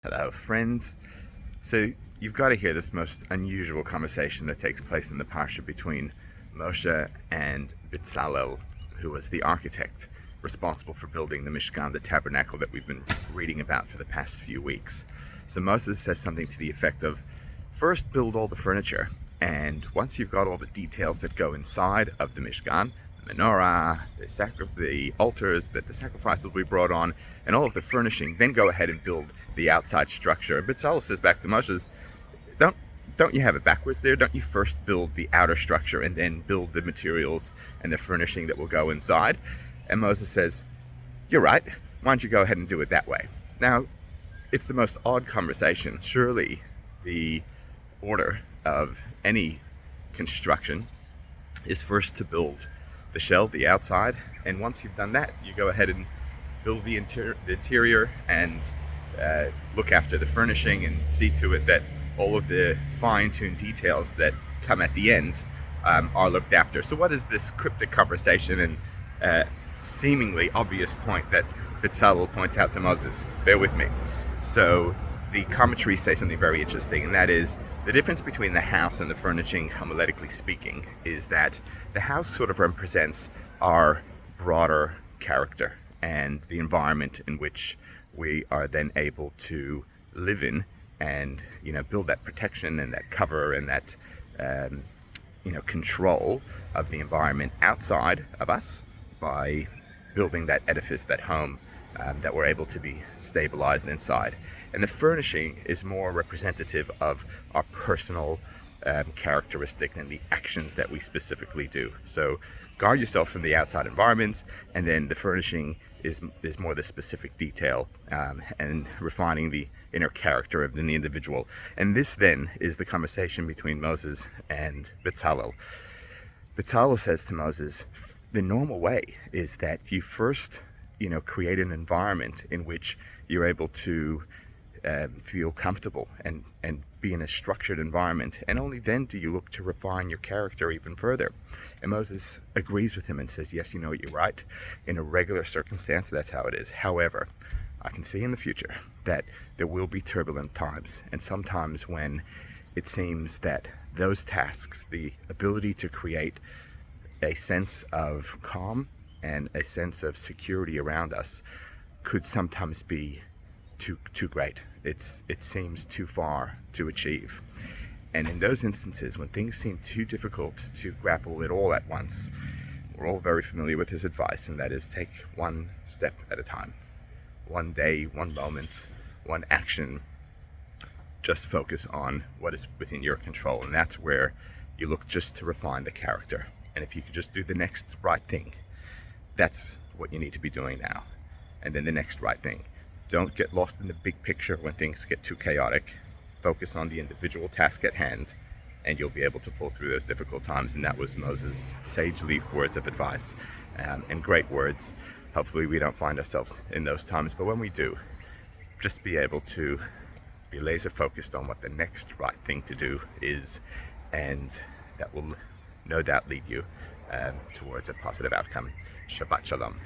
Hello, friends. So you've got to hear this most unusual conversation that takes place in the Parsha between Moshe and Bezalel, who was the architect responsible for building the Mishkan, the tabernacle that we've been reading about for the past few weeks. So Moses says something to the effect of, first build all the furniture, and once you've got all the details that go inside of the Mishkan, the menorah, the altars that the sacrifices will be brought on, and all of the furnishing, then go ahead and build the outside structure. And Bezalel says back to Moshe, don't you have it backwards there? Don't you first build the outer structure and then build the materials and the furnishing that will go inside? And Moses says, you're right. Why don't you go ahead and do it that way? Now, it's the most odd conversation. Surely the order of any construction is first to build the shell, the outside, and once you've done that, you go ahead and build the interior and look after the furnishing and see to it that all of the fine-tuned details that come at the end are looked after. So what is this cryptic conversation and seemingly obvious point that Bezalel points out to Moses? Bear with me. So the commentaries say something very interesting, and that is the difference between the house and the furnishing, homiletically speaking, is that the house sort of represents our broader character and the environment in which we are then able to live in and, build that protection and that cover and that, control of the environment outside of us by building that edifice, that home, that we're able to be stabilized inside. And the furnishing is more representative of our personal characteristic and the actions that we specifically do. So guard yourself from the outside environments, and then the furnishing is more the specific detail and refining the inner character of the individual. And this then is the conversation between Moses and Bezalel. Bezalel says to Moses, the normal way is that you first create an environment in which you're able to feel comfortable and be in a structured environment, and only then do you look to refine your character even further. And Moses agrees with him and says, yes, you're right. In a regular circumstance, that's how it is. However, I can see in the future that there will be turbulent times, and sometimes when it seems that those tasks, the ability to create a sense of calm and a sense of security around us, could sometimes be too great. It seems too far to achieve. And in those instances, when things seem too difficult to grapple with all at once, we're all very familiar with his advice, and that is take one step at a time. One day, one moment, one action. Just focus on what is within your control, and that's where you look just to refine the character. And if you could just do the next right thing, that's what you need to be doing now. And then the next right thing. Don't get lost in the big picture when things get too chaotic. Focus on the individual task at hand, and you'll be able to pull through those difficult times. And that was Moses' sagely words of advice, and great words. Hopefully we don't find ourselves in those times, but when we do, just be able to be laser focused on what the next right thing to do is, and that will no doubt lead you towards a positive outcome. Shabbat Shalom.